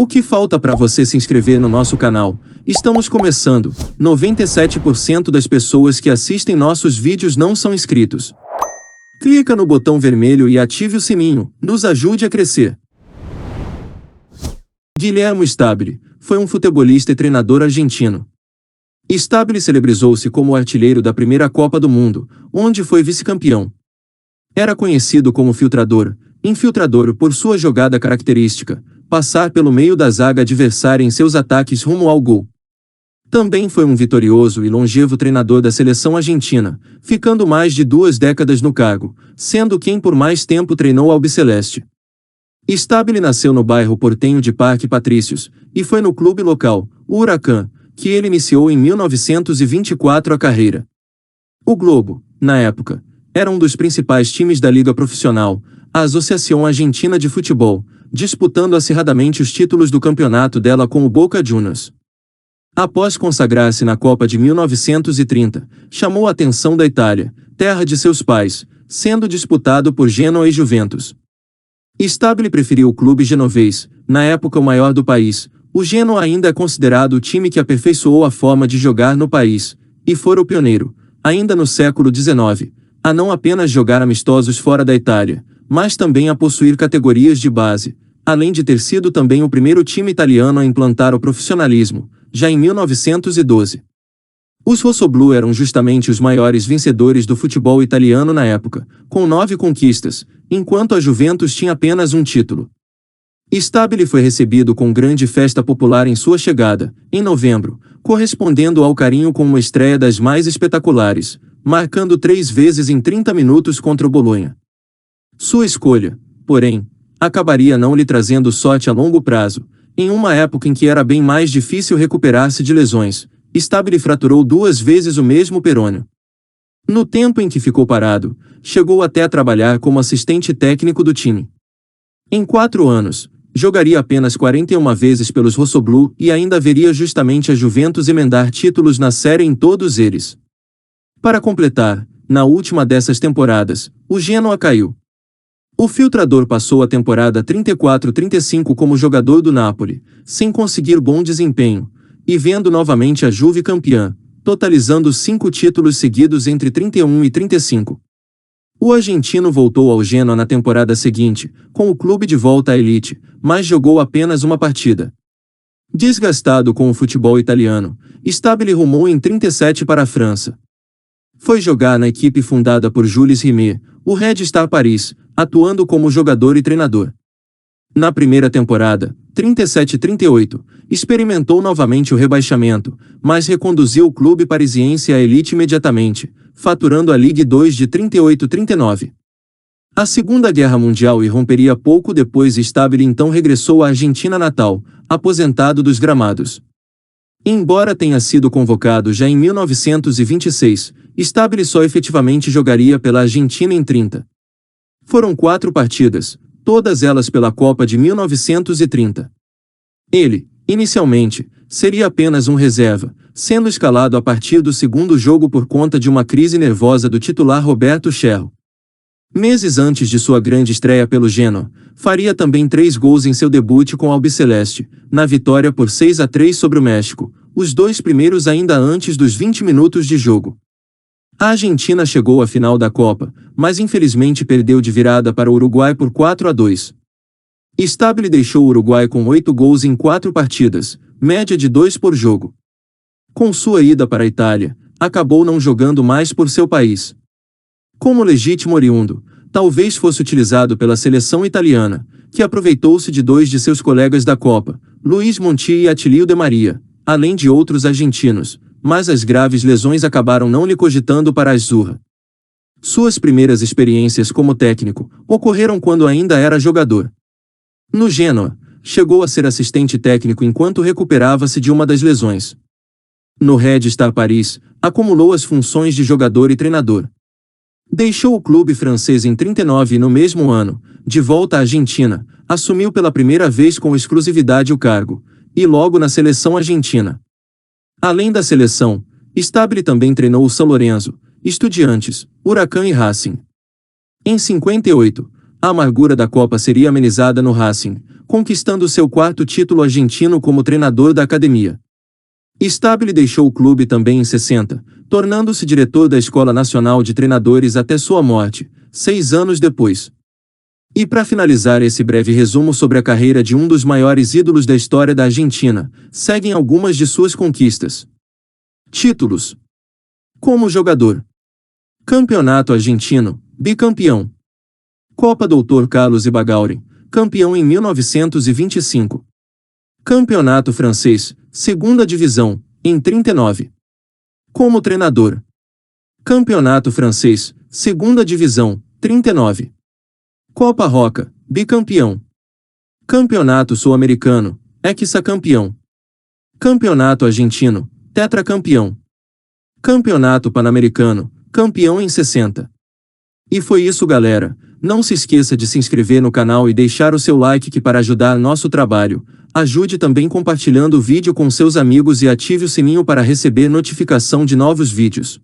O que falta para você se inscrever no nosso canal? Estamos começando. 97% das pessoas que assistem nossos vídeos não são inscritos. Clica no botão vermelho e ative o sininho. Nos ajude a crescer. Guilherme Stabile foi um futebolista e treinador argentino. Stabile celebrizou-se como o artilheiro da primeira Copa do Mundo, onde foi vice-campeão. Era conhecido como infiltrador por sua jogada característica, passar pelo meio da zaga adversária em seus ataques rumo ao gol. Também foi um vitorioso e longevo treinador da seleção argentina, ficando mais de 2 décadas no cargo, sendo quem por mais tempo treinou a albiceleste. Stabile nasceu no bairro portenho de Parque Patrícios, e foi no clube local, o Huracán, que ele iniciou em 1924 a carreira. O Globo, na época, era um dos principais times da liga profissional, a Associação Argentina de Futebol, disputando acirradamente os títulos do campeonato dela com o Boca Juniors. Após consagrar-se na Copa de 1930, chamou a atenção da Itália, terra de seus pais, sendo disputado por Genoa e Juventus. Stabile preferiu o clube genovês, na época o maior do país. O Genoa ainda é considerado o time que aperfeiçoou a forma de jogar no país, e fora o pioneiro, ainda no século XIX, a não apenas jogar amistosos fora da Itália, mas também a possuir categorias de base, além de ter sido também o primeiro time italiano a implantar o profissionalismo, já em 1912. Os rossoblù eram justamente os maiores vencedores do futebol italiano na época, com 9 conquistas, enquanto a Juventus tinha apenas um título. Stabile foi recebido com grande festa popular em sua chegada, em novembro, correspondendo ao carinho com uma estreia das mais espetaculares, marcando 3 vezes em 30 minutos contra o Bolonha. Sua escolha, porém, acabaria não lhe trazendo sorte a longo prazo. Em uma época em que era bem mais difícil recuperar-se de lesões, Stabile fraturou 2 vezes o mesmo perônio. No tempo em que ficou parado, chegou até a trabalhar como assistente técnico do time. Em 4 anos, jogaria apenas 41 vezes pelos rossoblù e ainda veria justamente a Juventus emendar títulos na série em todos eles. Para completar, na última dessas temporadas, o Genoa caiu. O filtrador passou a temporada 34-35 como jogador do Napoli, sem conseguir bom desempenho, e vendo novamente a Juve campeã, totalizando 5 títulos seguidos entre 31 e 35. O argentino voltou ao Genoa na temporada seguinte, com o clube de volta à elite, mas jogou apenas uma partida. Desgastado com o futebol italiano, Stabile rumou em 37 para a França. Foi jogar na equipe fundada por Jules Rimet, o Red Star Paris, atuando como jogador e treinador. Na primeira temporada, 37-38, experimentou novamente o rebaixamento, mas reconduziu o clube parisiense à elite imediatamente, faturando a Ligue 2 de 38-39. A Segunda Guerra Mundial irromperia pouco depois e Stabile então regressou à Argentina natal, aposentado dos gramados. Embora tenha sido convocado já em 1926, Stabile só efetivamente jogaria pela Argentina em 30. Foram 4 partidas, todas elas pela Copa de 1930. Ele, inicialmente, seria apenas um reserva, sendo escalado a partir do segundo jogo por conta de uma crise nervosa do titular Roberto Scherro. Meses antes de sua grande estreia pelo Genoa, faria também 3 gols em seu debut com o albiceleste, na vitória por 6-3 sobre o México, os 2 primeiros ainda antes dos 20 minutos de jogo. A Argentina chegou à final da Copa, mas infelizmente perdeu de virada para o Uruguai por 4-2. Stabile deixou o Uruguai com 8 gols em 4 partidas, média de 2 por jogo. Com sua ida para a Itália, acabou não jogando mais por seu país. Como legítimo oriundo, talvez fosse utilizado pela seleção italiana, que aproveitou-se de 2 de seus colegas da Copa, Luiz Monti e Atilio De Maria, além de outros argentinos, mas as graves lesões acabaram não lhe cogitando para a Azzurra. Suas primeiras experiências como técnico ocorreram quando ainda era jogador. No Genoa, chegou a ser assistente técnico enquanto recuperava-se de uma das lesões. No Red Star Paris, acumulou as funções de jogador e treinador. Deixou o clube francês em 39 e no mesmo ano, de volta à Argentina, assumiu pela primeira vez com exclusividade o cargo, e logo na seleção argentina. Além da seleção, Stabile também treinou o São Lourenço, Estudiantes, Huracán e Racing. Em 58, a amargura da Copa seria amenizada no Racing, conquistando seu quarto título argentino como treinador da academia. Stabile deixou o clube também em 60, tornando-se diretor da Escola Nacional de Treinadores até sua morte, 6 anos depois. E para finalizar esse breve resumo sobre a carreira de um dos maiores ídolos da história da Argentina, seguem algumas de suas conquistas. Títulos. Como jogador: Campeonato Argentino, bicampeão. Copa Doutor Carlos Ibagauri, campeão em 1925. Campeonato Francês, Segunda Divisão, em 39. Como treinador: Campeonato Francês, Segunda Divisão, 39. Copa Roca, bicampeão. Campeonato Sul-Americano, hexacampeão. Campeonato Argentino, tetracampeão. Campeonato Pan-Americano, campeão em 60. E foi isso, galera. Não se esqueça de se inscrever no canal e deixar o seu like que para ajudar nosso trabalho. Ajude também compartilhando o vídeo com seus amigos e ative o sininho para receber notificação de novos vídeos.